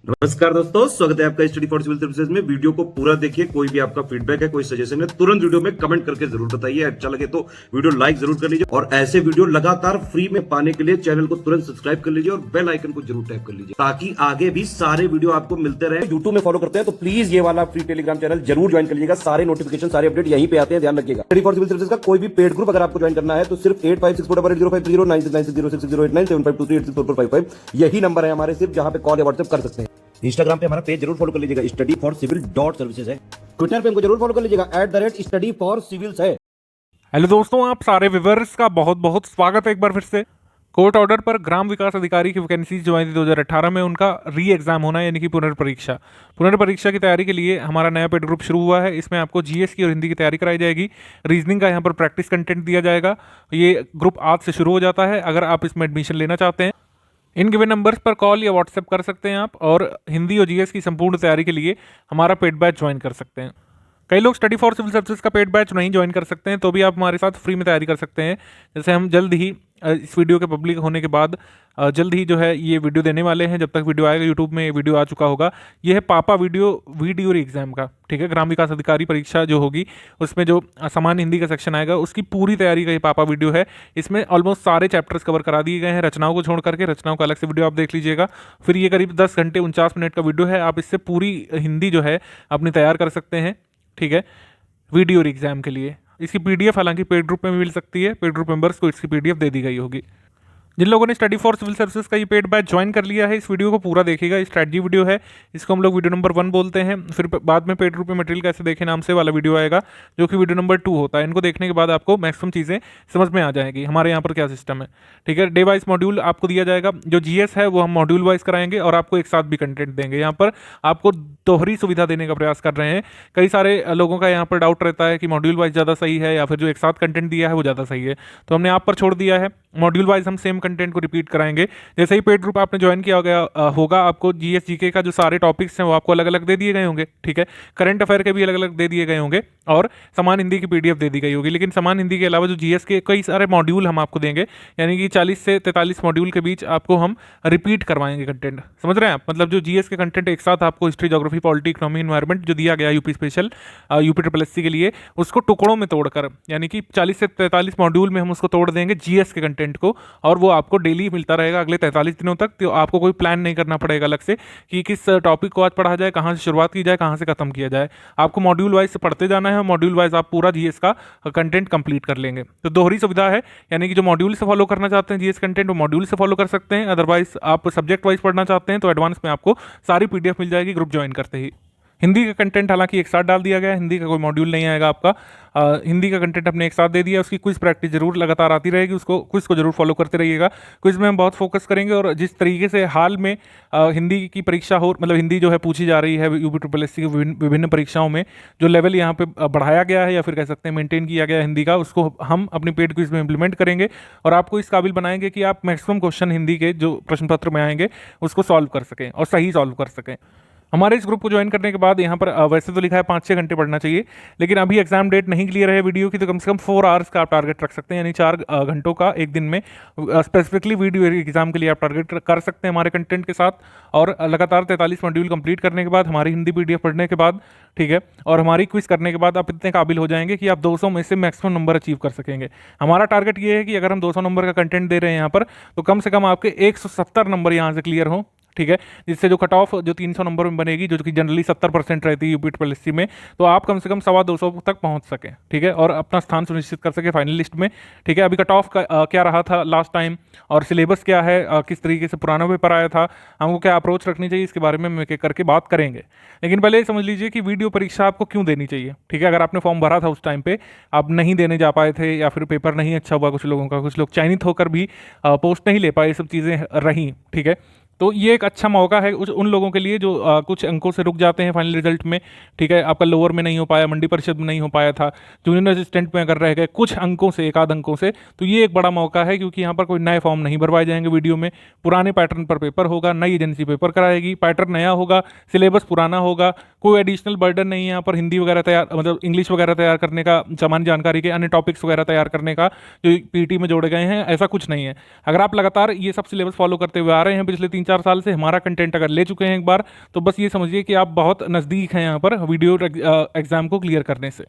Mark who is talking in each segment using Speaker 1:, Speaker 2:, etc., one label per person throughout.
Speaker 1: नमस्कार दोस्तों, स्वागत है आपका स्टडी फॉर सिविल सर्विसेज में। वीडियो को पूरा देखिए। कोई भी आपका फीडबैक है, कोई सजेशन है, तुरंत वीडियो में कमेंट करके जरूर बताइए। अच्छा लगे तो वीडियो लाइक जरूर कर लीजिए और ऐसे वीडियो लगातार फ्री में पाने के लिए चैनल को तुरंत सब्सक्राइब कर लीजिए और बेल आइकन को जरूर टैप कर लीजिए ताकि आगे भी सारे वीडियो आपको मिलते रहे। यूट्यूब में फॉलो करते हैं तो प्लीज ये वाला फ्री टेलीग्राम चैनल जरूर ज्वाइन कर लीजिएगा। सारे नोटिफिकेशन, सारे अपडेट यहीं पे आते हैं, ध्यान रखिएगा। स्टडी फॉर सिविल सर्विसेज का कोई भी पेड ग्रुप अगर आपको ज्वाइन करना है तो सिर्फ 856480560660897523864455 यही नंबर है हमारे, सिर्फ जहां पे कॉल या व्हाट्सएप कर सकते हैं। इंस्टाग्राम पे हमारा पेज जरूर फॉलो कर लीजिएगा, studyforcivil.services है। ट्विटर पे हमको जरूर फॉलो कर लीजिएगा, @studyforcivils है।
Speaker 2: हेलो दोस्तों, आप सारे व्यूअर्स का बहुत बहुत स्वागत है एक बार फिर से। कोर्ट ऑर्डर पर ग्राम विकास अधिकारी की वैकेंसीज जो आई थी 2018 में, उनका री एग्जाम होना है, यानी कि पुनर्परीक्षा की तैयारी के लिए हमारा नया पेड ग्रुप शुरू हुआ है। इसमें आपको जीएस की और हिंदी की तैयारी कराई जाएगी। रीजनिंग का यहाँ पर प्रैक्टिस कंटेंट दिया जाएगा। ये ग्रुप आज से शुरू हो जाता है। अगर आप इसमें एडमिशन लेना चाहते हैं, इन गिवन नंबर्स पर कॉल या व्हाट्सएप कर सकते हैं आप, और हिंदी और जीएस की संपूर्ण तैयारी के लिए हमारा पेड बैच ज्वाइन कर सकते हैं। कई लोग स्टडी फॉर सिविल सर्विसेज का पेड बैच नहीं ज्वाइन कर सकते हैं, तो भी आप हमारे साथ फ्री में तैयारी कर सकते हैं। जैसे हम जल्द ही इस वीडियो के पब्लिक होने के बाद जल्द ही जो है ये वीडियो देने वाले हैं। जब तक वीडियो आएगा यूट्यूब में ये वीडियो आ चुका होगा। ये है पापा वीडियो एग्जाम का, ठीक है। ग्राम विकास अधिकारी परीक्षा जो होगी उसमें जो सामान्य हिंदी का सेक्शन आएगा उसकी पूरी तैयारी का ये पापा वीडियो है। इसमें ऑलमोस्ट सारे चैप्टर्स कवर करा दिए गए हैं, रचनाओं को छोड़ करके। रचनाओं का अलग से वीडियो आप देख लीजिएगा। फिर ये करीब 10 घंटे 49 मिनट का वीडियो है। आप इससे पूरी हिंदी जो है अपनी तैयार कर सकते हैं, ठीक है, वीडियो एग्जाम के लिए। इसकी पीडीएफ हालांकि पेड ग्रुप में भी मिल सकती है। पेड ग्रुप मेंबर्स को इसकी पीडीएफ दे दी गई होगी। जिन लोगों ने स्टडी फॉर सिविल सर्विसेज का ये पेड बैच ज्वाइन कर लिया है, इस वीडियो को पूरा देखिएगा। स्ट्रैटेजी वीडियो है, इसको हम लोग वीडियो नंबर 1 बोलते हैं। फिर बाद में पेड ग्रुप में मटेरियल कैसे देखें नाम से वाला वीडियो आएगा, जो कि वीडियो नंबर 2 होता है। इनको देखने के बाद आपको मैक्सिमम चीज़ें समझ में आ जाएगी हमारे यहाँ पर क्या सिस्टम है, ठीक है। डे वाइज मॉड्यूल आपको दिया जाएगा। जो जीएस है वो हम मॉड्यूल वाइज कराएंगे और आपको एक साथ भी कंटेंट देंगे। यहाँ पर आपको दोहरी सुविधा देने का प्रयास कर रहे हैं। कई सारे लोगों का यहाँ पर डाउट रहता है कि मॉड्यूल वाइज ज़्यादा सही है या फिर जो एक साथ कंटेंट दिया है वो ज़्यादा सही है, तो हमने आप पर छोड़ दिया है। मॉड्यूल वाइज हम सेम कंटेंट को रिपीट कराएंगे। जैसे ही पेड ग्रुप आपने ज्वाइन किया होगा, आपको जीएस जीके का जो सारे टॉपिक्स हैं वो आपको अलग अलग दे दिए गए होंगे, ठीक है। करंट अफेयर के भी अलग अलग दे दिए गए होंगे और समान हिंदी की पीडीएफ दे दी गई होगी। लेकिन समान हिंदी के अलावा जो जीएस के कई सारे मॉड्यूल हम आपको देंगे, यानी कि 40 से 43 मॉड्यूल के बीच आपको हम रिपीट करवाएंगे कंटेंट। समझ रहे हैं आप? मतलब जो जीएस के कंटेंट एक साथ आपको history, geography, polity, economy, environment जो दिया गया UP special, UP triple SC के लिए, उसको टुकड़ों में तोड़कर, यानी कि 40 से 43 मॉड्यूल में हम उसको तोड़ देंगे जीएस के कंटेंट को, और वो आपको डेली मिलता रहेगा अगले 43 दिनों तक। तो आपको कोई प्लान नहीं करना पड़ेगा अलग से कि किस टॉपिक को आज पढ़ा जाए, कहाँ से शुरुआत की जाए, कहाँ से खत्म किया जाए। आपको मॉड्यूल वाइज से पढ़ते जाना है, मॉड्यूल वाइज आप पूरा जीएस का कंटेंट कंप्लीट कर लेंगे। तो दोहरी सुविधा है, यानी कि जो मॉड्यूल से फॉलो करना चाहते हैं जीएस कंटेंट, वो मॉड्यूल से फॉलो कर सकते हैं। अदरवाइज आप सब्जेक्ट वाइज पढ़ना चाहते हैं तो एडवांस में आपको सारी पीडीएफ मिल जाएगी ग्रुप ज्वाइन करते ही। हिंदी का कंटेंट हालांकि एक साथ डाल दिया गया है, हिंदी का कोई मॉड्यूल नहीं आएगा आपका। हिंदी का कंटेंट हमने एक साथ दे दिया। उसकी क्विज प्रैक्टिस जरूर लगातार आती रहेगी, उसको क्विज को जरूर फॉलो करते रहिएगा। क्विज में हम बहुत फोकस करेंगे, और जिस तरीके से हाल में हिंदी की परीक्षा हो, मतलब हिंदी जो है पूछी जा रही है यूपी ट्रिपल एससी की विभिन्न परीक्षाओं में, जो लेवल यहाँ पे बढ़ाया गया है या फिर कह सकते हैं मेंटेन किया गया है हिंदी का, उसको हम अपनी पेड क्विज में इंप्लीमेंट करेंगे और आपको इस काबिल बनाएंगे कि आप मैक्सिमम क्वेश्चन हिंदी के जो प्रश्न पत्र में आएंगे उसको सॉल्व कर सकें और सही सॉल्व कर सकें। हमारे इस ग्रुप को ज्वाइन करने के बाद यहाँ पर वैसे तो लिखा है 5-6 घंटे पढ़ना चाहिए, लेकिन अभी एग्जाम डेट नहीं क्लियर है वीडियो की, तो कम से कम 4 आवर्स का आप टारगेट रख सकते हैं, यानी 4 घंटों का एक दिन में स्पेसिफिकली वीडियो एग्जाम के लिए आप टारगेट कर सकते हैं हमारे कंटेंट के साथ। और लगातार 43 मॉड्यूल कंप्लीट करने के बाद, हमारी हिंदी पीडीएफ पढ़ने के बाद, ठीक है, और हमारी क्विज करने के बाद आप इतने काबिल हो जाएंगे कि आप 200 में से मैक्सिमम नंबर अचीव कर सकेंगे। हमारा टारगेट ये है कि अगर हम 200 नंबर का कंटेंट दे रहे हैं यहाँ पर, तो कम से कम आपके 170 नंबर यहाँ से क्लियर हों, ठीक है, जिससे जो कट ऑफ जो 300 नंबर में बनेगी, जो कि जनरली 70% रहती है यूपी ट्रिपल एससी में, तो आप कम से कम 225 तक पहुंच सकें, ठीक है, और अपना स्थान सुनिश्चित कर सके फाइनल लिस्ट में, ठीक है। अभी कट ऑफ का क्या रहा था लास्ट टाइम, और सिलेबस क्या है, किस तरीके से पुराना पेपर आया था, हमको क्या अप्रोच रखनी चाहिए, इसके बारे में हम एक एक करके बात करेंगे। लेकिन पहले समझ लीजिए कि वीडियो परीक्षा आपको क्यों देनी चाहिए, ठीक है। अगर आपने फॉर्म भरा था उस टाइम पे, आप नहीं देने जा पाए थे, या फिर पेपर नहीं अच्छा हुआ कुछ लोगों का, कुछ लोग चयनित होकर भी पोस्ट नहीं ले पाए, ये सब चीज़ें रहीं, ठीक है। तो ये एक अच्छा मौका है उन लोगों के लिए जो कुछ अंकों से रुक जाते हैं फाइनल रिजल्ट में, ठीक है। आपका लोअर में नहीं हो पाया, मंडी परिषद में नहीं हो पाया था, जूनियर असिस्टेंट में अगर रह गए कुछ अंकों से, एक आध अंकों से, तो ये एक बड़ा मौका है, क्योंकि यहाँ पर कोई नए फॉर्म नहीं भरवाए जाएंगे वीडियो में। पुराने पैटर्न पर पेपर होगा, नई एजेंसी पेपर कराएगी, पैटर्न नया होगा, सिलेबस पुराना होगा, कोई एडिशनल बर्डन नहीं है यहाँ पर हिंदी वगैरह तैयार, मतलब इंग्लिश वगैरह तैयार करने का, सामान्य जानकारी के अन्य टॉपिक्स वगैरह तैयार करने का जो पीटी में जोड़े गए हैं, ऐसा कुछ नहीं है। अगर आप लगातार ये सब सिलेबस फॉलो करते हुए आ रहे हैं पिछले 3 3-4 साल से हमारा कंटेंट अगर ले चुके हैं एक बार, तो बस ये समझिए कि आप बहुत नज़दीक हैं यहाँ पर वीडियो एग्ज़ाम को क्लियर करने से।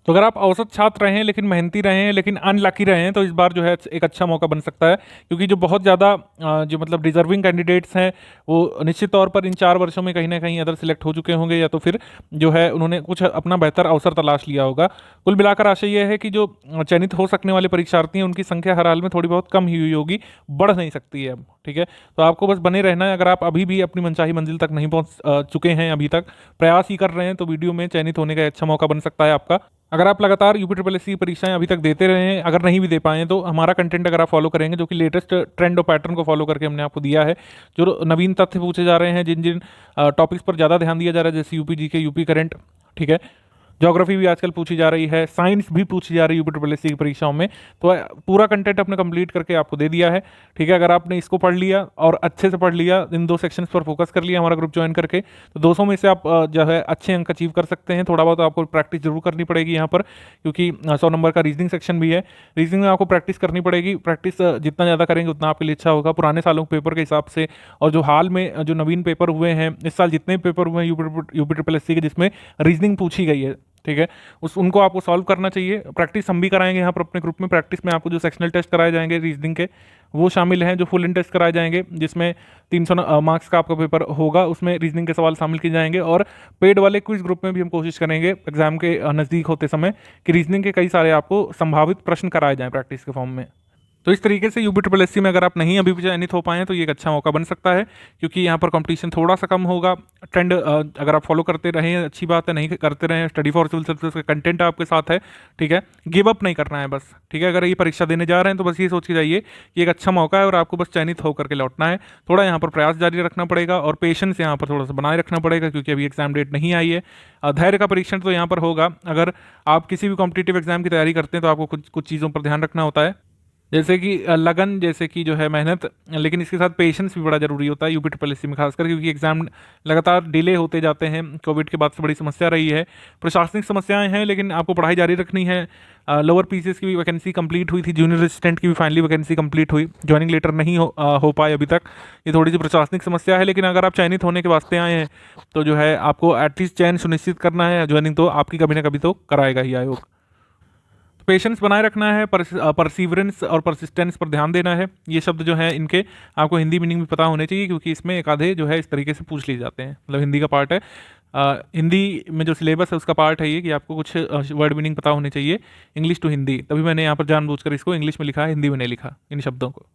Speaker 2: तो अगर आप औसत छात्र रहे हैं लेकिन मेहनती रहे हैं लेकिन अनलकी रहे हैं, तो इस बार जो है एक अच्छा मौका बन सकता है, क्योंकि जो बहुत ज़्यादा जो मतलब डिजर्विंग कैंडिडेट्स हैं वो निश्चित तौर पर इन 4 वर्षों में कहीं ना कहीं अदर सिलेक्ट हो चुके होंगे, या तो फिर जो है उन्होंने कुछ अपना बेहतर अवसर तलाश लिया होगा। कुल मिलाकर आशय यह है कि जो चयनित हो सकने वाले परीक्षार्थी हैं उनकी संख्या हर हाल में थोड़ी बहुत कम ही हुई होगी, बढ़ नहीं सकती है अब। ठीक है, तो आपको बस बने रहना है। अगर आप अभी भी अपनी मनचाही मंजिल तक नहीं पहुंच चुके हैं, अभी तक प्रयास ही कर रहे हैं, तो वीडियो में चयनित होने का अच्छा मौका बन सकता है आपका। अगर आप लगातार यूपी परीक्षाएं अभी तक देते रहे हैं, अगर नहीं भी दे पाए हैं, तो हमारा कंटेंट अगर आप फॉलो करेंगे, जो कि लेटेस्ट ट्रेंड और पैटर्न को फॉलो करके हमने आपको दिया है, जो नवीन तथ्य पूछे जा रहे हैं, जिन जिन टॉपिक्स पर ज़्यादा ध्यान दिया जा रहा है, जैसे यूपी जीके, यूपी करंट, ठीक है, ज्योग्राफी भी आजकल पूछी जा रही है, साइंस भी पूछी जा रही है यूपी की परीक्षाओं में, तो पूरा कंटेंट अपने कंप्लीट करके आपको दे दिया है। ठीक है, अगर आपने इसको पढ़ लिया और अच्छे से पढ़ लिया, इन 2 सेक्शंस पर फोकस कर लिया हमारा ग्रुप ज्वाइन करके, तो 200 में से आप जो है अच्छे अंक अचीव कर सकते हैं। थोड़ा बहुत आपको प्रैक्टिस जरूर करनी पड़ेगी यहाँ पर, क्योंकि 100 नंबर का रीजनिंग सेक्शन भी है। रीजनिंग में आपको प्रैक्टिस करनी पड़ेगी। प्रैक्टिस जितना ज़्यादा करेंगे उतना आपके लिए अच्छा होगा। पुराने सालों के पेपर के हिसाब से और जो हाल में जो नवीन पेपर हुए हैं, इस साल जितने पेपर हुए हैं यूपी के जिसमें रीजनिंग पूछी गई है, ठीक है, उनको आपको सॉल्व करना चाहिए। प्रैक्टिस हम भी कराएंगे यहाँ पर अपने ग्रुप में। प्रैक्टिस में आपको जो सेक्शनल टेस्ट कराए जाएंगे रीजनिंग के, वो शामिल हैं। जो फुल इन टेस्ट कराए जाएंगे, जिसमें 300 मार्क्स का आपका पेपर होगा, उसमें रीजनिंग के सवाल शामिल किए जाएंगे। और पेड वाले क्विज ग्रुप में भी हम कोशिश करेंगे एग्जाम के नज़दीक होते समय कि रीजनिंग के कई सारे आपको संभावित प्रश्न कराए जाएँ प्रैक्टिस के फॉर्म में। तो इस तरीके से यूपी में अगर आप नहीं अभी भी चयनित हो पाए हैं, तो ये एक अच्छा मौका बन सकता है, क्योंकि यहाँ पर कंपटीशन थोड़ा सा कम होगा। ट्रेंड अगर आप फॉलो करते रहें, अच्छी बात है, नहीं करते रहें, स्टडी फॉर सिविल सर्विसेज का कंटेंट आपके साथ है। ठीक है, गिव अप नहीं करना है बस। ठीक है, अगर ये परीक्षा देने जा रहे हैं तो बस ये सोच के जाइए कि एक अच्छा मौका है और आपको बस चयनित होकर के लौटना है। थोड़ा यहाँ पर प्रयास जारी रखना पड़ेगा और पेशेंस यहाँ पर थोड़ा सा बनाए रखना पड़ेगा, क्योंकि अभी एग्जाम डेट नहीं आई है। धैर्य का परीक्षण तो यहाँ पर होगा। अगर आप किसी भी कॉम्पिटिटिव एग्जाम की तैयारी करते हैं तो आपको कुछ चीज़ों पर ध्यान रखना होता है, जैसे कि लगन, जैसे कि जो है मेहनत, लेकिन इसके साथ पेशेंस भी बड़ा जरूरी होता है यूपी में खासकर, क्योंकि एग्जाम लगातार डिले होते जाते हैं। कोविड के बाद से बड़ी समस्या रही है। प्रशासनिक समस्याएं हैं, लेकिन आपको पढ़ाई जारी रखनी है। लोअर पीसीएस की भी वैकेंसी कंप्लीट हुई थी, जूनियर असिस्टेंट की भी फाइनली वैकेंसी कंप्लीट हुई, ज्वाइनिंग लेटर नहीं हो पाए अभी तक। ये थोड़ी सी प्रशासनिक समस्या है, लेकिन अगर आप चयनित होने के वास्ते आए हैं तो जो है आपको एटलीस्ट चयन सुनिश्चित करना है। ज्वाइनिंग तो आपकी कभी ना कभी तो कराएगा ही आयोग। पेशेंस बनाए रखना है, परसिवरेंस और परसिस्टेंस पर ध्यान देना है। ये शब्द जो है इनके आपको हिंदी मीनिंग भी पता होने चाहिए, क्योंकि इसमें एक आधे जो है इस तरीके से पूछ लिए जाते हैं, मतलब हिंदी का पार्ट है। हिंदी में जो सिलेबस है उसका पार्ट है ये, कि आपको कुछ वर्ड मीनिंग पता होने चाहिए, इंग्लिश टू हिंदी। तभी मैंने यहाँ पर जानबूझकर इसको इंग्लिश में लिखा है, हिंदी में नहीं लिखा इन शब्दों को।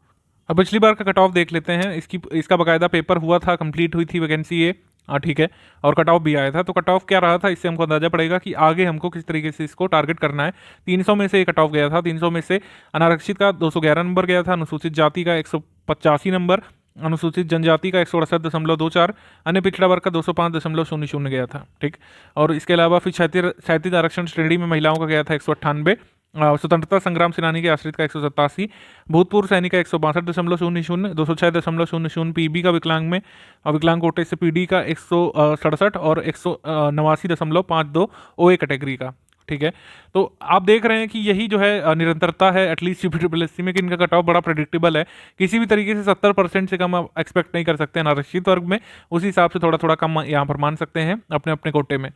Speaker 2: अब पिछली बार का कट ऑफ देख लेते हैं। इसका बाकायदा पेपर हुआ था, कंप्लीट हुई थी वैकेंसी ये, ठीक है, और कट ऑफ भी आया था। तो कट ऑफ क्या रहा था, इससे हमको अंदाजा पड़ेगा कि आगे हमको किस तरीके से इसको टारगेट करना है। 300 में से ये कट ऑफ गया था। 300 में से अनारक्षित का 211 नंबर गया था, अनुसूचित जाति का 185 नंबर, अनुसूचित जनजाति का 168.24, अन्य पिछड़ा वर्ग का 205.00 गया था। ठीक, और इसके अलावा फिर क्षैतिज आरक्षण श्रेणी में महिलाओं का गया था 198, स्वतंत्रता संग्राम सेनानी के आश्रित का 187, भूतपूर्व सैनिक का 162.00, 206.00 पीबी का विकलांग में, विकलांग कोटे से पीडी का 167 और 189.52 ओए कैटेगरी का। ठीक है, तो आप देख रहे हैं कि यही जो है निरंतरता है एटलीस्ट यूपी में, कि इनका कट ऑफ बड़ा प्रेडिक्टेबल है। किसी भी तरीके से 70% से कम आप एक्सपेक्ट नहीं कर सकते हैं आरक्षित वर्ग में। उस हिसाब से थोड़ा थोड़ा कम यहाँ पर मान सकते हैं अपने अपने कोटे में।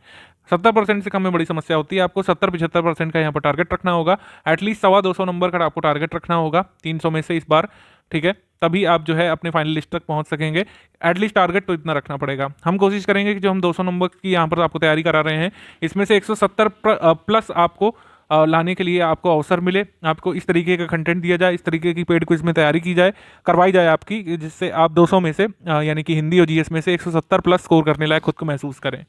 Speaker 2: 70% से कम में बड़ी समस्या होती है। आपको 70-75% का यहाँ पर टारगेट रखना होगा। एटलीस्ट 250 नंबर का आपको टारगेट रखना होगा 300 में से इस बार। ठीक है, तभी आप जो है अपने फाइनल लिस्ट तक पहुंच सकेंगे। एटलीस्ट टारगेट तो इतना रखना पड़ेगा। हम कोशिश करेंगे कि जो हम 200 नंबर की यहाँ पर आपको तैयारी करा रहे हैं, इसमें से 170 प्लस आपको लाने के लिए आपको अवसर मिले। आपको इस तरीके का कंटेंट दिया जाए, इस तरीके की पेड क्विज में तैयारी की जाए, करवाई जाए आपकी, जिससे आप 200 में से यानी कि हिंदी और जीएस में से 170 प्लस स्कोर करने लायक खुद को महसूस करें।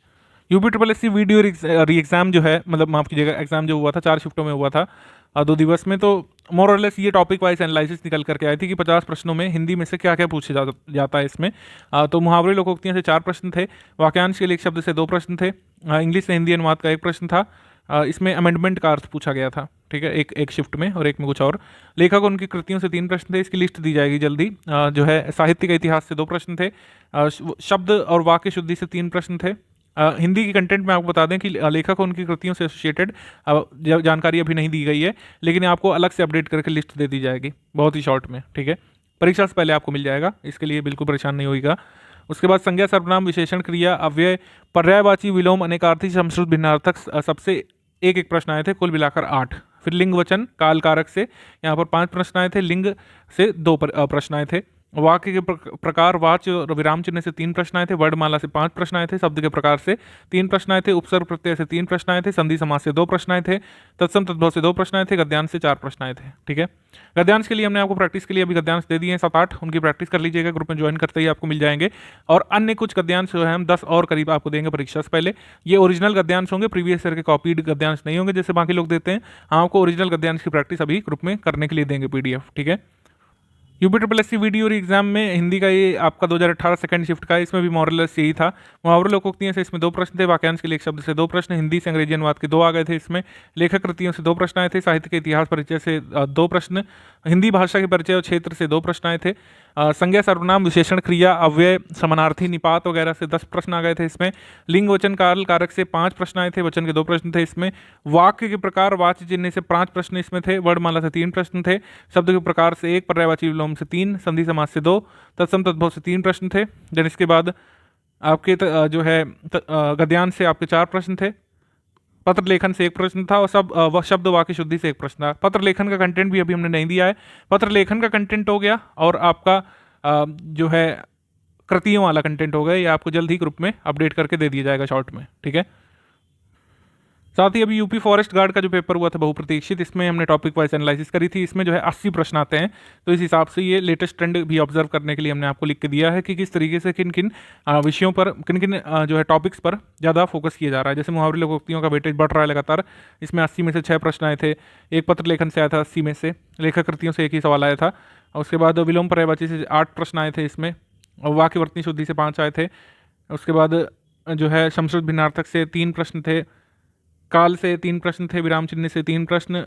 Speaker 2: यूपी वीडियो री एग्ज़ाम जो है, मतलब माफ़ कीजिएगा, एग्जाम जो हुआ था 4 शिफ्टों में हुआ था 2 दिवस में, तो मोर और लेस ये टॉपिक वाइज एनालिसिस निकल करके आई थी कि 50 प्रश्नों में हिंदी में से क्या क्या पूछे जाता है इसमें। तो मुहावरे लोकोक्तियों से 4 प्रश्न थे, वाक्यांश के लिए एक शब्द से 2 प्रश्न थे, इंग्लिश से हिंदी अनुवाद का 1 प्रश्न था, इसमें अमेंडमेंट का अर्थ पूछा गया था। ठीक है, एक शिफ्ट में, और एक में कुछ और। लेखक उनकी कृतियों से 3 प्रश्न थे, इसकी लिस्ट दी जाएगी जल्दी। जो है साहित्य का इतिहास से 2 प्रश्न थे, शब्द और वाक्य शुद्धि से 3 प्रश्न थे। हिंदी की कंटेंट में आपको बता दें कि लेखक उनकी कृतियों से एसोसिएटेड जानकारी अभी नहीं दी गई है, लेकिन आपको अलग से अपडेट करके लिस्ट दे दी जाएगी बहुत ही शॉर्ट में। ठीक है, परीक्षा से पहले आपको मिल जाएगा, इसके लिए बिल्कुल परेशान नहीं होगा। उसके बाद संज्ञा, सर्वनाम, विशेषण, क्रिया, अव्यय, पर्यायवाची, विलोम, अनेकार्थी, समश्रुत, भिन्नार्थक सबसे एक एक प्रश्न आए थे, कुल मिलाकर 8। फिर लिंग, वचन, काल, कारक से यहाँ पर 5 प्रश्न आए थे, लिंग से 2 प्रश्न आए थे, वाक्य के प्रकार, वाच्य और विराम चिन्ह से 3 प्रश्न आए थे, वर्णमाला से 5 प्रश्न आए थे, शब्द के प्रकार से 3 प्रश्न आए थे, उपसर्ग प्रत्यय से 3 प्रश्न आए थे, संधि समास से 2 प्रश्न आए थे, तत्सम तद्भव से 2 प्रश्न आए थे, गद्यांश से 4 प्रश्न आए थे। ठीक है, गद्यांश के लिए हमने आपको प्रैक्टिस के लिए अभी गद्यांश दे दिए हैं 7-8, उनकी प्रैक्टिस कर लीजिएगा, ग्रुप में ज्वाइन करते ही आपको मिल जाएंगे। और अन्य कुछ गद्यांश जो है हम 10 और करीब आपको देंगे परीक्षा से पहले। ये ओरिजिनल गद्यांश होंगे, प्रीवियस ईयर के कॉपीड गद्यांश नहीं होंगे जैसे बाकी लोग देते हैं। हम आपको ओरिजिनल गद्यांश की प्रैक्टिस अभी ग्रुप में करने के लिए देंगे PDF। ठीक है, UPSSC वीडियो एग्जाम में हिंदी का ये आपका 2018 सेकंड शिफ्ट का है, इसमें भी मॉरलेस यही था। मुहावरे लोकोक्तियों से इसमें 2 प्रश्न थे, वाक्यांश के लिए एक शब्द से 2 प्रश्न, हिंदी से अंग्रेजी अनुवाद के 2 आ गए थे इसमें, लेखक कृतियों से 2 प्रश्न आए थे, साहित्य के इतिहास परिचय से 2 प्रश्न, हिंदी भाषा के परिचय और क्षेत्र से 2 प्रश्न आए थे, संज्ञा, सर्वनाम, विशेषण, क्रिया, अव्यय, समानार्थी, निपात वगैरह से 10 प्रश्न आ गए थे इसमें, लिंग, वचन, काल, कारक से 5 प्रश्न आए थे, वचन के 2 प्रश्न थे इसमें, वाक्य के प्रकार, वाच्य चिन्ह से 5 प्रश्न इसमें थे, वर्णमाला से 3 प्रश्न थे, शब्द के प्रकार से 1, पर्यायवाची विलोम से 3, संधि समास से 2, तत्सम तद्भव से 3 प्रश्न थे। देन इसके बाद आपके जो है गद्यांश से आपके 4 प्रश्न थे, पत्र लेखन से 1 प्रश्न था, और शब्द वाक्य शुद्धि से 1 प्रश्न था। पत्र लेखन का कंटेंट भी अभी हमने नहीं दिया है, पत्र लेखन का कंटेंट हो गया और आपका जो है कृतियों वाला कंटेंट हो गया, ये आपको जल्द ही ग्रुप में अपडेट करके दे दिया जाएगा शॉर्ट में। ठीक है, साथ ही अभी यूपी फॉरेस्ट गार्ड का जो पेपर हुआ था बहुप्रतीक्षित, इसमें हमने टॉपिक वाइज एनालिसिस करी थी, इसमें जो है 80 प्रश्न आते हैं। तो इस हिसाब से ये लेटेस्ट ट्रेंड भी ऑब्जर्व करने के लिए हमने आपको लिख के दिया है कि किस तरीके से किन किन विषयों पर, किन किन जो है टॉपिक्स पर ज़्यादा फोकस किया जा रहा है। जैसे मुहावरे लोकोक्तियों का वेटेज बढ़ रहा है लगातार, इसमें 80 में से 6 प्रश्न आए थे, एक पत्र लेखन से आया था 80 में से, लेखक कृतियों से 1 ही सवाल आया था, और उसके बाद विलोम पर्यायवाची से 8 प्रश्न आए थे इसमें, और वाक्यवर्तनी शुद्धि से 5 आए थे। उसके बाद जो है समश्रुत भिन्नार्थक से 3 प्रश्न थे, काल से 3 प्रश्न थे, विराम चिन्ह से 3 प्रश्न,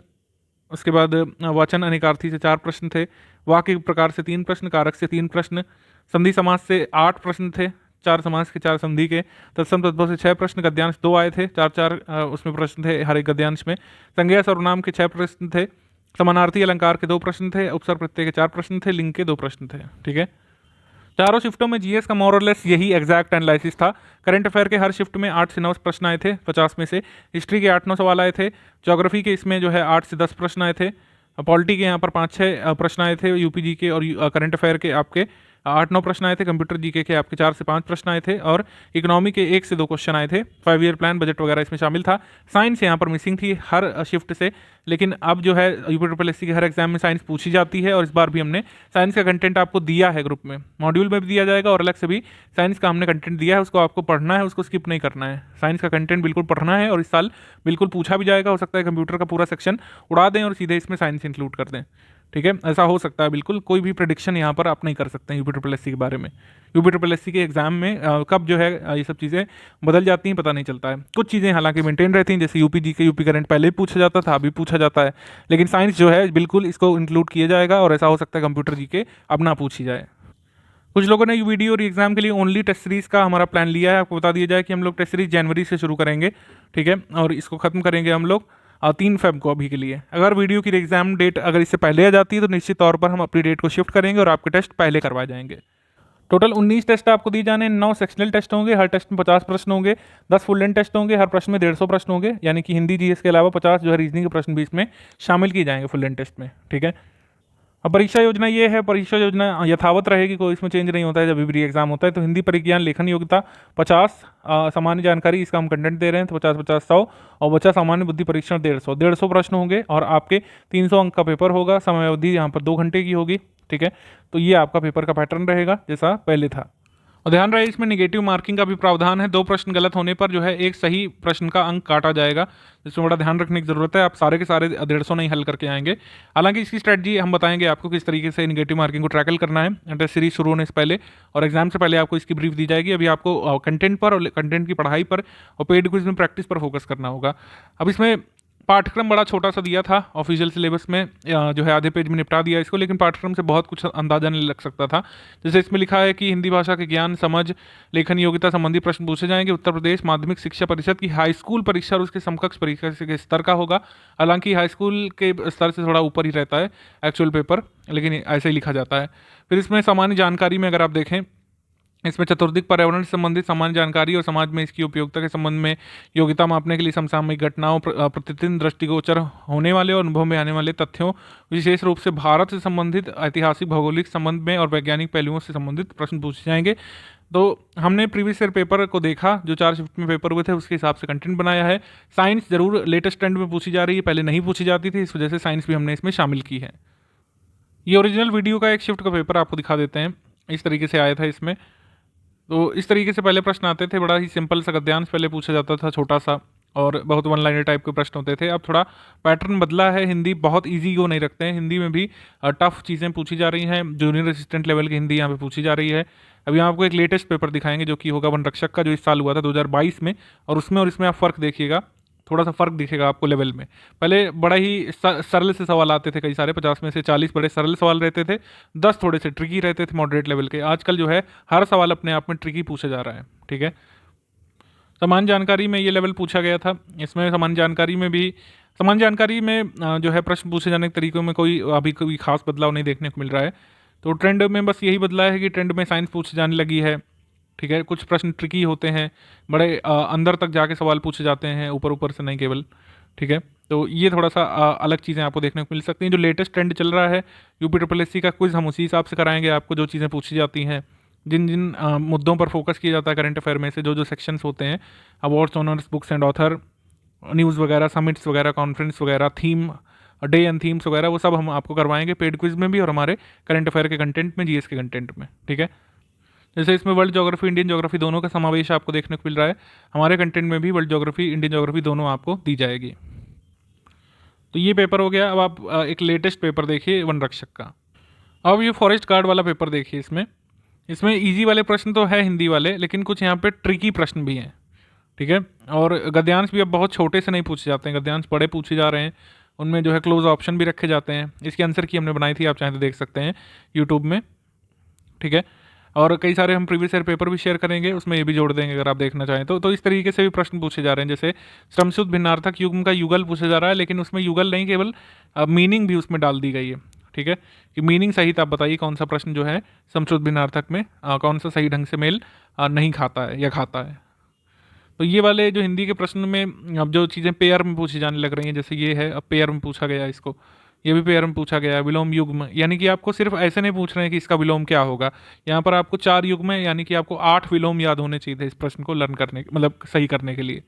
Speaker 2: उसके बाद वचन अनेकार्थी से 4 प्रश्न थे, वाक्य प्रकार से 3 प्रश्न, कारक से 3 प्रश्न, संधि समास से 8 प्रश्न थे, 4 समास के 4 संधि के, तत्सम तद्भव से 6 प्रश्न, गद्यांश 2 आए थे, 4-4 उसमें प्रश्न थे हर एक गद्यांश में, संज्ञा सर्वनाम के 6 प्रश्न थे, समानार्थी अलंकार के 2 प्रश्न थे, उपसर्ग प्रत्यय के 4 प्रश्न थे, लिंग के 2 प्रश्न थे। ठीक है, चारों शिफ्टों में जीएस का मोरलेस यही एग्जैक्ट एनालिसिस था। करंट अफेयर के हर शिफ्ट में 8 से 9 प्रश्न आए थे 50 में से, हिस्ट्री के 8-9 सवाल आए थे, ज्योग्राफी के इसमें जो है 8 से 10 प्रश्न आए थे, पॉलिटी के यहाँ पर 5-6 प्रश्न आए थे, यूपीजी के और करंट अफेयर के आपके 8-9 प्रश्न आए थे, कंप्यूटर जीके के आपके 4 से 5 प्रश्न आए थे, और इकोनॉमी के 1 से 2 क्वेश्चन आए थे। 5 ईयर प्लान, बजट वगैरह इसमें शामिल था। साइंस यहाँ पर मिसिंग थी हर शिफ्ट से, लेकिन अब जो है UPSSC के हर एग्जाम में साइंस पूछी जाती है, और इस बार भी हमने साइंस का कंटेंट आपको दिया है ग्रुप में, मॉड्यूल में भी दिया जाएगा और अलग से भी साइंस का हमने कंटेंट दिया है, उसको आपको पढ़ना है, उसको स्किप नहीं करना है। साइंस का कंटेंट बिल्कुल पढ़ना है, और इस साल बिल्कुल पूछा भी जाएगा, हो सकता है कंप्यूटर का पूरा सेक्शन उड़ा दें और सीधे इसमें साइंस इंक्लूड कर दें। ठीक है, ऐसा हो सकता है, बिल्कुल कोई भी प्रेडिक्शन यहाँ पर आप नहीं कर सकते हैं UPSSC के बारे में। UPSSC के एग्जाम में कब जो है ये सब चीज़ें बदल जाती हैं पता नहीं चलता है। कुछ चीज़ें हालांकि मेंटेन रहती हैं, जैसे यूपी जीके, यूपी करंट पहले भी पूछा जाता था, अभी पूछा जाता है, लेकिन साइंस जो है बिल्कुल इसको इंक्लूड किया जाएगा, और ऐसा हो सकता है कंप्यूटर जीके अब ना पूछी जाए। कुछ लोगों ने वीडियो और एग्जाम के लिए ओनली टेस्ट सीरीज का हमारा प्लान लिया है। आपको बता दिया जाए कि हम लोग टेस्ट सीरीज जनवरी से शुरू करेंगे, ठीक है, और इसको खत्म करेंगे हम लोग 3 फेब को अभी के लिए। अगर वीडियो की एग्जाम डेट अगर इससे पहले आ जाती है तो निश्चित तौर पर हम अपनी डेट को शिफ्ट करेंगे और आपके टेस्ट पहले करवाए जाएंगे। टोटल 19 टेस्ट आपको दिए जाने, 9 सेक्शनल टेस्ट होंगे, हर टेस्ट में 50 प्रश्न होंगे, 10 फुल लेंथ टेस्ट होंगे, हर प्रश्न में 150 प्रश्न होंगे, यानी कि हिंदी जीएस के अलावा 50 जो है रीजनिंग के प्रश्न भी इसमें शामिल किए जाएंगे फुल लेंथ टेस्ट में। ठीक है, अब परीक्षा योजना ये है, परीक्षा योजना यथावत रहेगी, कोई इसमें चेंज नहीं होता है। जब भी प्री एग्जाम होता है तो हिंदी परिज्ञान लेखन योग्यता 50, सामान्य जानकारी इसका हम कंटेंट दे रहे हैं तो 50-50 100, और बचा सामान्य बुद्धि परीक्षण 150 प्रश्न होंगे, और आपके 300 अंक का पेपर होगा, समय अवधि यहाँ पर 2 घंटे की होगी। ठीक है, तो ये आपका पेपर का पैटर्न रहेगा जैसा पहले था। और ध्यान रहे इसमें नेगेटिव मार्किंग का भी प्रावधान है, 2 प्रश्न गलत होने पर जो है एक सही प्रश्न का अंक काटा जाएगा, जिसमें बड़ा ध्यान रखने की जरूरत है। आप सारे के सारे 150 नहीं हल करके आएंगे। हालांकि इसकी स्ट्रेटजी हम बताएंगे आपको किस तरीके से नेगेटिव मार्किंग को ट्रैकल करना है टेस्ट सीरीज शुरू होने से पहले, और एग्जाम से पहले आपको इसकी ब्रीफ दी जाएगी। अभी आपको कंटेंट पर और कंटेंट की पढ़ाई पर और पेड क्विज में प्रैक्टिस पर फोकस करना होगा। अब इसमें पाठ्यक्रम बड़ा छोटा सा दिया था ऑफिशियल सिलेबस में, जो है आधे पेज में निपटा दिया इसको, लेकिन पाठ्यक्रम से बहुत कुछ अंदाजा नहीं लग सकता था। जैसे इसमें लिखा है कि हिंदी भाषा के ज्ञान, समझ, लेखन योग्यता संबंधी प्रश्न पूछे जाएंगे। उत्तर प्रदेश माध्यमिक शिक्षा परिषद की हाई स्कूल परीक्षा और उसके समकक्ष परीक्षा के स्तर का होगा। हालांकि हाई स्कूल के स्तर से थोड़ा ऊपर ही रहता है एक्चुअल पेपर, लेकिन ऐसे ही लिखा जाता है। फिर इसमें सामान्य जानकारी में अगर आप देखें, इसमें चतुर्दिक पर्यावरण से संबंधित सामान्य जानकारी और समाज में इसकी उपयोगिता के संबंध में योग्यता मापने के लिए समसामयिक घटनाओं, प्रतिदिन दृष्टिगोचर होने वाले और अनुभव में आने वाले तथ्यों, विशेष रूप से भारत से संबंधित ऐतिहासिक भौगोलिक संबंध में और वैज्ञानिक पहलुओं से संबंधित प्रश्न पूछे जाएंगे। तो हमने प्रीवियस ईयर पेपर को देखा, जो 4 शिफ्ट में पेपर हुए थे, उसके हिसाब से कंटेंट बनाया है। साइंस जरूर लेटेस्ट ट्रेंड में पूछी जा रही है, पहले नहीं पूछी जाती थी, इस वजह से साइंस भी हमने इसमें शामिल की है। ये ओरिजिनल वीडियो का एक शिफ्ट का पेपर आपको दिखा देते हैं, इस तरीके से आया था इसमें। तो इस तरीके से पहले प्रश्न आते थे, बड़ा ही सिंपल सा गद्यांश पहले पूछा जाता था, छोटा सा, और बहुत वन लाइनर टाइप के प्रश्न होते थे। अब थोड़ा पैटर्न बदला है, हिंदी बहुत इजी को नहीं रखते हैं, हिंदी में भी टफ चीज़ें पूछी जा रही हैं। जूनियर असिस्टेंट लेवल की हिंदी यहाँ पे पूछी जा रही है। अभी आपको एक लेटेस्ट पेपर दिखाएंगे जो कि होगा वन रक्षक का, जो इस साल हुआ था 2022 में, और उसमें आप फ़र्क देखिएगा, थोड़ा सा फ़र्क दिखेगा आपको लेवल में। पहले बड़ा ही सरल से सवाल आते थे, कई सारे 50 में से 40 बड़े सरल सवाल रहते थे, 10 थोड़े से ट्रिकी रहते थे मॉडरेट लेवल के। आजकल जो है हर सवाल अपने आप में ट्रिकी पूछा जा रहा है, ठीक है। सामान्य जानकारी में ये लेवल पूछा गया था। इसमें सामान्य जानकारी में जो है प्रश्न पूछे जाने के तरीकों में कोई खास बदलाव नहीं देखने को मिल रहा है। तो ट्रेंड में बस यही बदला है कि ट्रेंड में साइंस पूछे जाने लगी है, ठीक है। कुछ प्रश्न ट्रिकी होते हैं, बड़े अंदर तक जाके सवाल पूछे जाते हैं, ऊपर ऊपर से नहीं केवल, ठीक है। तो ये थोड़ा सा अलग चीज़ें आपको देखने को मिल सकती हैं। जो लेटेस्ट ट्रेंड चल रहा है UPSSC का क्विज, हम उसी हिसाब से कराएंगे आपको। जो चीज़ें पूछी जाती हैं, जिन जिन मुद्दों पर फोकस किया जाता है करंट अफेयर में से, जो सेक्शंस होते हैं, awards, honours, books and author, news वगैरह, समिट्स वगैरह, कॉन्फ्रेंस वगैरह, थीम, डे एंड थीम्स वगैरह, वो सब हम आपको करवाएंगे पेड क्विज में भी और हमारे करंट अफेयर के कंटेंट में, GS के कंटेंट में, ठीक है। जैसे इसमें वर्ल्ड ज्योग्राफी, इंडियन ज्योग्राफी दोनों का समावेश आपको देखने को मिल रहा है। हमारे कंटेंट में भी वर्ल्ड ज्योग्राफी, इंडियन ज्योग्राफी दोनों आपको दी जाएगी। तो ये पेपर हो गया। अब आप एक लेटेस्ट पेपर देखिए वन रक्षक का। अब ये फॉरेस्ट गार्ड वाला पेपर देखिए। इसमें इजी वाले प्रश्न तो है हिंदी वाले, लेकिन कुछ यहाँ पे ट्रिकी प्रश्न भी हैं, ठीक है। और गद्यांश भी अब बहुत छोटे से नहीं पूछे जाते हैं, गद्यांश बड़े पूछे जा रहे हैं। उनमें जो है क्लोज ऑप्शन भी रखे जाते हैं। इसकी आंसर की हमने बनाई थी, आप चाहें तो देख सकते हैं यूट्यूब में, ठीक है। और कई सारे हम प्रीवियस ईयर पेपर भी शेयर करेंगे, उसमें ये भी जोड़ देंगे अगर आप देखना चाहें तो इस तरीके से भी प्रश्न पूछे जा रहे हैं। जैसे श्रमशुद्ध भिन्नार्थक युग्म का युगल पूछा जा रहा है, लेकिन उसमें युगल नहीं, केवल मीनिंग भी उसमें डाल दी गई है, ठीक है। कि मीनिंग सहित आप बताइए कौन सा प्रश्न जो है श्रमशुद्ध भिन्नार्थक में कौन सा सही ढंग से मेल नहीं खाता है या खाता है। तो ये वाले जो हिंदी के प्रश्न में अब जो चीज़ें पेयर में पूछी जाने लग रही हैं, जैसे ये है, अब पेयर में पूछा गया इसको, ये भी पेयर में पूछा गया है। विलोम युग्म, यानी कि आपको सिर्फ ऐसे नहीं पूछ रहे हैं कि इसका विलोम क्या होगा, यहाँ पर आपको 4 युग्म है, यानी कि आपको 8 विलोम याद होने चाहिए थे इस प्रश्न को लर्न करने, मतलब सही करने के लिए।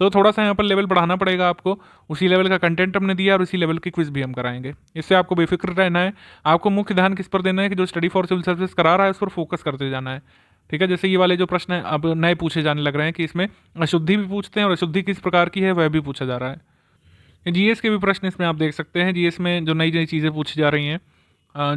Speaker 2: तो थोड़ा सा यहाँ पर लेवल बढ़ाना पड़ेगा आपको। उसी लेवल का कंटेंट हमने दिया और उसी लेवल की क्विज भी हम कराएंगे। इससे आपको बेफिक्र रहना है। आपको मुख्य ध्यान किस पर देना है कि जो स्टडी फॉर सिविल सर्विस करा रहा है उस पर फोकस करते जाना है, ठीक है। जैसे ये वाले जो प्रश्न हैं अब नए पूछे जाने लग रहे हैं कि इसमें अशुद्धि भी पूछते हैं और अशुद्धि किस प्रकार की है वह भी पूछा जा रहा है। GS के भी प्रश्न इसमें आप देख सकते हैं। GS में जो नई चीज़ें पूछी जा रही हैं,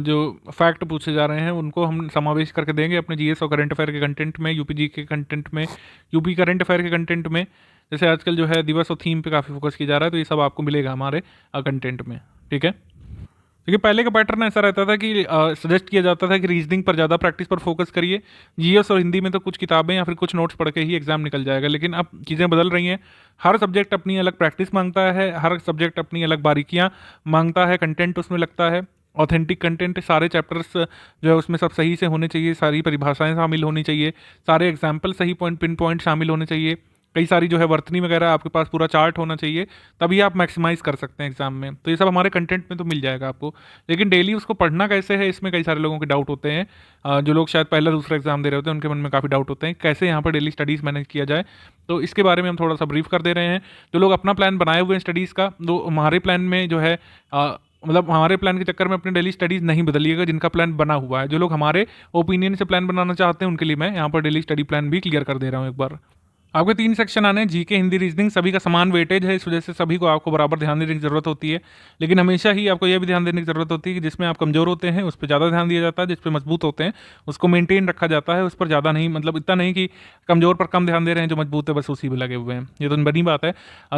Speaker 2: जो फैक्ट पूछे जा रहे हैं, उनको हम समावेश करके देंगे अपने GS और करंट अफेयर के कंटेंट में, UPG के कंटेंट में, UP करंट अफेयर के कंटेंट में। जैसे आजकल जो है दिवस और थीम पे काफ़ी फोकस किया जा रहा है, तो ये सब आपको मिलेगा हमारे कंटेंट में, ठीक है। क्योंकि पहले का पैटर्न ऐसा रहता था कि सजेस्ट किया जाता था कि रीजनिंग पर ज़्यादा प्रैक्टिस पर फोकस करिए, GS और हिंदी में तो कुछ किताबें या फिर कुछ नोट्स पढ़ के ही एग्जाम निकल जाएगा। लेकिन अब चीज़ें बदल रही हैं, हर सब्जेक्ट अपनी अलग प्रैक्टिस मांगता है, हर सब्जेक्ट अपनी अलग बारीकियाँ मांगता है, कंटेंट उसमें लगता है ऑथेंटिक कंटेंट, सारे चैप्टर्स जो है उसमें सब सही से होने चाहिए, सारी परिभाषाएँ शामिल होनी चाहिए, सारे एग्जाम्पल सही पिन पॉइंट शामिल होने चाहिए, कई सारी जो है वर्तनी वगैरह आपके पास पूरा चार्ट होना चाहिए, तभी आप मैक्सिमाइज़ कर सकते हैं एग्जाम में। तो ये सब हमारे कंटेंट में तो मिल जाएगा आपको, लेकिन डेली उसको पढ़ना कैसे है, इसमें कई सारे लोगों के डाउट होते हैं। जो लोग शायद पहला दूसरा एग्जाम दे रहे होते हैं उनके मन में काफ़ी डाउट होते हैं कैसे यहाँ पर डेली स्टडीज़ मैनेज किया जाए। तो इसके बारे में हम थोड़ा सा ब्रीफ कर दे रहे हैं। जो लोग अपना प्लान बनाए हुए हैं स्टडीज़ का, तो हमारे प्लान में जो है मतलब हमारे प्लान के चक्कर में अपनी डेली स्टडीज़ नहीं बदलिएगा। जिनका प्लान बना हुआ है, जो लोग हमारे ओपिनियन से प्लान बनाना चाहते हैं, उनके लिए मैं यहाँ पर डेली स्टडी प्लान भी क्लियर कर दे रहा हूँ एक बार। आपके 3 सेक्शन आने हैं, जीके, हिंदी, रीजनिंग। सभी का समान वेटेज है, इस वजह से सभी को आपको बराबर ध्यान देने की ज़रूरत होती है। लेकिन हमेशा ही आपको यह भी ध्यान देने की ज़रूरत होती है कि जिसमें आप कमज़ोर होते हैं उस पर ज़्यादा ध्यान दिया जाता है, जिस पे मजबूत होते हैं उसको मेंटेन रखा जाता है, उस पर ज़्यादा नहीं, मतलब इतना नहीं कि कमज़ोर पर कम ध्यान दे रहे हैं, जो मजबूत है बस उसी में लगे हुए हैं। ये तो बड़ी बात है।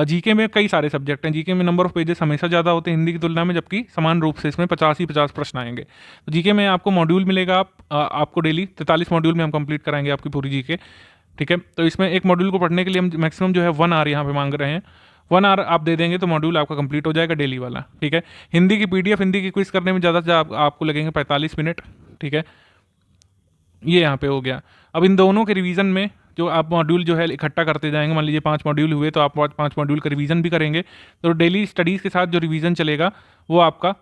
Speaker 2: जीके में कई सारे सब्जेक्ट हैं, जीके में नंबर ऑफ पेजेस हमेशा ज़्यादा होते हैं हिंदी की तुलना में, जबकि समान रूप से इसमें 50 ही 50 प्रश्न आएंगे। तो जीके में आपको मॉड्यूल मिलेगा, आपको डेली 43 मॉड्यूल में हम कंप्लीट कराएंगे आपकी पूरी जीके। ठीक है, तो इसमें एक मॉड्यूल को पढ़ने के लिए हम मैक्सिमम जो है 1 आवर यहाँ पे मांग रहे हैं। 1 आवर आप दे देंगे तो मॉड्यूल आपका कंप्लीट हो जाएगा डेली वाला। ठीक है, हिंदी की पीडीएफ, हिंदी की क्विज करने में ज़्यादा से ज़्यादा आपको लगेंगे 45 मिनट। ठीक है, ये यहाँ पे हो गया। अब इन दोनों के रिवीजन में जो आप मॉड्यूल जो है इकट्ठा करते जाएंगे, मान लीजिए 5 मॉड्यूल हुए तो आप 5 मॉड्यूल का रिवीजन भी करेंगे, तो डेली स्टडीज़ के साथ जो रिवीजन चलेगा वो आपका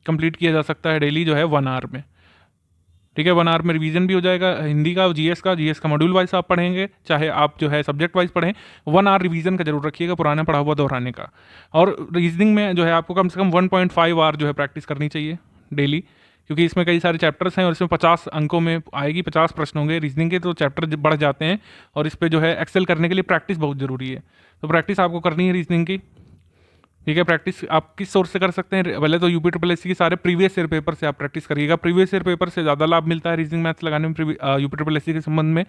Speaker 2: कंप्लीट किया जा सकता है डेली जो है 1 आवर में। ठीक है, 1 आवर में रिवीजन भी हो जाएगा हिंदी का, जीएस का मॉड्यूल वाइज आप पढ़ेंगे, चाहे आप जो है सब्जेक्ट वाइज पढ़ें, 1 आवर रिवीजन का जरूर रखिएगा, पुराना पढ़ा हुआ दोहराने का। और रीजनिंग में जो है आपको कम से कम 1.5 आवर जो है प्रैक्टिस करनी चाहिए डेली, क्योंकि इसमें कई सारे चैप्टर्स हैं और इसमें 50 अंकों में आएगी, 50 प्रश्न होंगे रीजनिंग के, तो चैप्टर बढ़ जाते हैं और इस पर जो है एक्सेल करने के लिए प्रैक्टिस बहुत ज़रूरी है। तो प्रैक्टिस आपको करनी है रीजनिंग की। ठीक है, प्रैक्टिस आप किस सोर्स से कर सकते हैं? पहले तो यूपी ट्रिपल एस सी के सारे प्रीवियस ईयर पेपर से आप प्रैक्टिस करिएगा। प्रीवियस ईयर पेपर से ज़्यादा लाभ मिलता है रीजनिंग मैथ्स लगाने में यूपी ट्रिपल एस सी के संबंध में।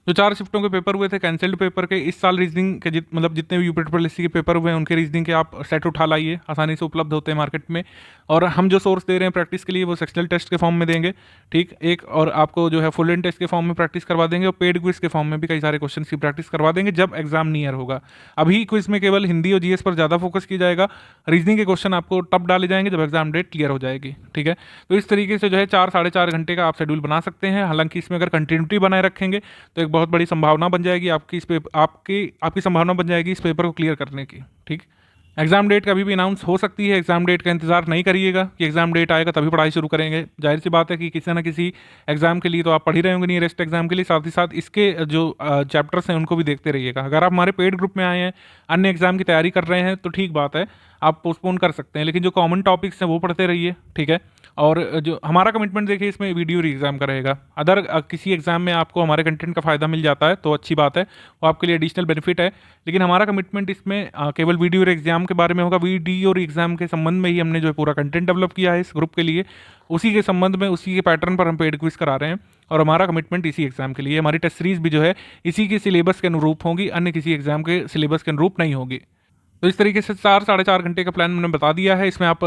Speaker 2: जो 4 शिफ्टों के पेपर हुए थे कैंसल्ड पेपर के, इस साल रीजनिंग के मतलब जितने भी यूपी ट्रिपल एस सी के पेपर हुए हैं उनके रीजनिंग के आप सेट उठा लाइए, आसानी से उपलब्ध होते हैं मार्केट में। और हम जो सोर्स दे रहे हैं प्रैक्टिस के लिए वो सेक्शनल टेस्ट के फॉर्म में देंगे। ठीक, एक और आपको जो है फुल एंड टेस्ट के फॉर्म में प्रैक्टिस करवा देंगे, और पेड क्विज के फॉर्म में भी कई सारे क्वेश्चन की प्रैक्टिस करवा देंगे जब एग्जाम नियर होगा। अभी क्विज में केवल हिंदी और जीएस पर ज़्यादा फोकस किया जाएगा, रीजनिंग के क्वेश्चन आपको तब डाले जाएंगे जब एग्जाम डेट क्लियर हो जाएगी। ठीक है, तो इस तरीके से जो है 4 साढ़े 4 घंटे का आप शेड्यूल बना सकते हैं। हालांकि इसमें अगर कंटिन्यूटी बनाए रखेंगे तो एक बहुत बड़ी संभावना बन जाएगी आपकी इस पेपर आपकी संभावना बन जाएगी इस पेपर को क्लियर करने की। ठीक, एग्जाम डेट कभी भी अनाउंस हो सकती है, एग्जाम डेट का इंतजार नहीं करिएगा कि एग्जाम डेट आएगा तभी पढ़ाई शुरू करेंगे। जाहिर सी बात है कि किसी ना किसी एग्जाम के लिए तो आप पढ़ ही रहे होंगे नियरेस्ट एग्जाम के लिए, साथ ही साथ इसके जो चैप्टर्स हैं उनको भी देखते रहिएगा। अगर आप हमारे पेड ग्रुप में आए हैं, अन्य एग्जाम की तैयारी कर रहे हैं तो ठीक बात है, आप पोस्टपोन कर सकते हैं, लेकिन जो कॉमन टॉपिक्स हैं वो पढ़ते रहिए। ठीक है, और जो हमारा कमिटमेंट देखिए इसमें वीडियो एग्जाम का रहेगा। अदर किसी एग्जाम में आपको हमारे कंटेंट का फ़ायदा मिल जाता है तो अच्छी बात है, वो आपके लिए एडिशनल बेनिफिट है, लेकिन हमारा कमिटमेंट इसमें केवल वीडियो एग्जाम के बारे में होगा। वीडियो एग्जाम के संबंध में ही हमने जो है पूरा कंटेंट डेवलप किया है इस ग्रुप के लिए, उसी के संबंध में, उसी के पैटर्न पर हम पेड क्विज करा रहे हैं, और हमारा कमिटमेंट इसी एग्जाम के लिए। हमारी टेस्ट सीरीज भी जो है इसी के सिलेबस के अनुरूप होगी, अन्य किसी एग्जाम के सिलेबस के अनुरूप नहीं होगी। तो इस तरीके से 4 साढ़े 4 घंटे का प्लान मैंने बता दिया है। इसमें आप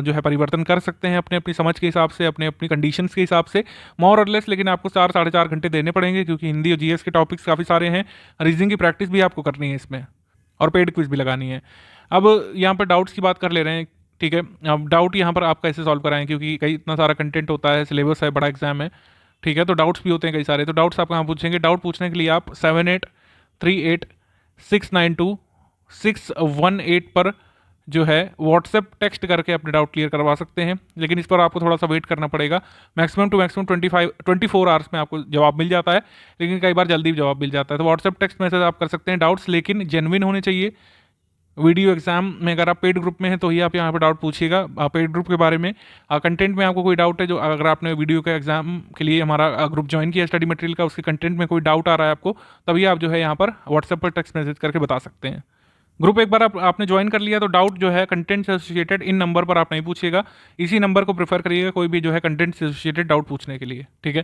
Speaker 2: जो है परिवर्तन कर सकते हैं अपने अपनी समझ के हिसाब से, अपने अपनी कंडीशंस के हिसाब से, मोर और लेस, लेकिन आपको 4 साढ़े 4 घंटे देने पड़ेंगे, क्योंकि हिंदी और जीएस के टॉपिक्स काफ़ी सारे हैं। रीजनिंग की प्रैक्टिस भी आपको करनी है इसमें, और पेड क्विज भी लगानी है। अब यहाँ पर डाउट्स की बात कर ले रहे हैं। ठीक है, अब डाउट यहाँ पर आप कैसे सॉल्व कराएं, क्योंकि कई इतना सारा कंटेंट होता है, सिलेबस है, बड़ा एग्जाम है। ठीक है, तो डाउट्स भी होते हैं कई सारे। तो डाउट्स आप कहाँ पूछेंगे? डाउट पूछने के लिए आप 7838692618 पर जो है व्हाट्सएप टेक्स्ट करके अपने डाउट क्लियर करवा सकते हैं, लेकिन इस पर आपको थोड़ा सा वेट करना पड़ेगा। मैक्सिमम टू मैक्सिमम 24 आवर्स में आपको जवाब मिल जाता है, लेकिन कई बार जल्दी भी जवाब मिल जाता है। तो व्हाट्सएप टेक्स्ट मैसेज आप कर सकते हैं डाउट्स, लेकिन जेन्युइन होने चाहिए। वीडियो एग्जाम में अगर आप पेड ग्रुप में हैं तो ही आप यहाँ पर डाउट पूछिएगा। पेड ग्रुप के बारे में कंटेंट में आपको कोई डाउट है, जो अगर आपने वीडियो के एग्जाम के लिए हमारा ग्रुप ज्वाइन किया स्टडी मटेरियल का, उसके कंटेंट में कोई डाउट आ रहा है आपको, तभी आप जो है यहाँ पर व्हाट्सएप पर टेक्स्ट मैसेज करके बता सकते हैं। ग्रुप एक बार आपने ज्वाइन कर लिया तो डाउट जो है कंटेंट से एसोसिएटेड इन नंबर पर आप नहीं पूछिएगा, इसी नंबर को प्रेफर करिएगा कोई भी जो है कंटेंट से एसोसिएटेड डाउट पूछने के लिए। ठीक है,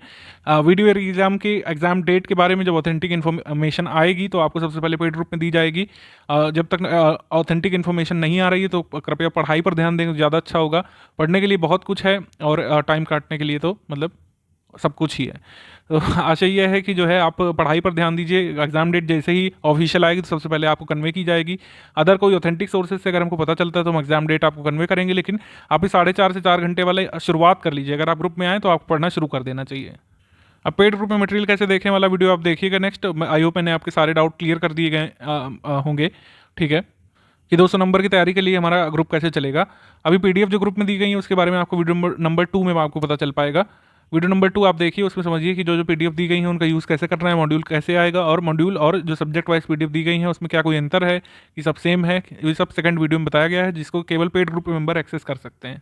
Speaker 2: वीडियो एग्जाम की एग्जाम डेट के बारे में जब ऑथेंटिक इन्फॉर्मेशन आएगी तो आपको सबसे पहले पेड ग्रुप में दी जाएगी। जब तक ऑथेंटिक इन्फॉर्मेशन नहीं आ रही है तो कृपया पढ़ाई पर ध्यान दें, ज़्यादा अच्छा होगा। पढ़ने के लिए बहुत कुछ है और टाइम काटने के लिए तो मतलब सब कुछ ही है। तो आशा यह है कि जो है आप पढ़ाई पर ध्यान दीजिए। एग्जाम डेट जैसे ही ऑफिशियल आएगी तो सबसे पहले आपको कन्वे की जाएगी। अदर कोई ऑथेंटिक सोर्सेज से अगर हमको पता चलता है तो हम एग्जाम डेट आपको कन्वे करेंगे, लेकिन आप इस 4.5 से 4 घंटे वाले शुरुआत कर लीजिए। अगर आप ग्रुप में आए तो आपको पढ़ना शुरू कर देना चाहिए। अब पेड ग्रुप में मटेरियल कैसे देखें वाला वीडियो आप देखिएगा नेक्स्ट। आई होप मैंने आपके सारे डाउट क्लियर कर दिए गए होंगे। ठीक है, कि 200 नंबर की तैयारी के लिए हमारा ग्रुप कैसे चलेगा। अभी पीडीएफ जो ग्रुप में दी गई है उसके बारे में आपको वीडियो नंबर 2 में आपको पता चल पाएगा। वीडियो नंबर 2 आप देखिए, उसमें समझिए कि जो पीडीएफ दी गई है उनका यूज़ कैसे करना है, मॉड्यूल कैसे आएगा, और मॉड्यूल और जो सब्जेक्ट वाइज पीडीएफ दी गई है उसमें क्या कोई अंतर है कि सब सेम है, ये सब सेकंड वीडियो में बताया गया है, जिसको केवल पेड ग्रुप मेंबर एक्सेस कर सकते हैं।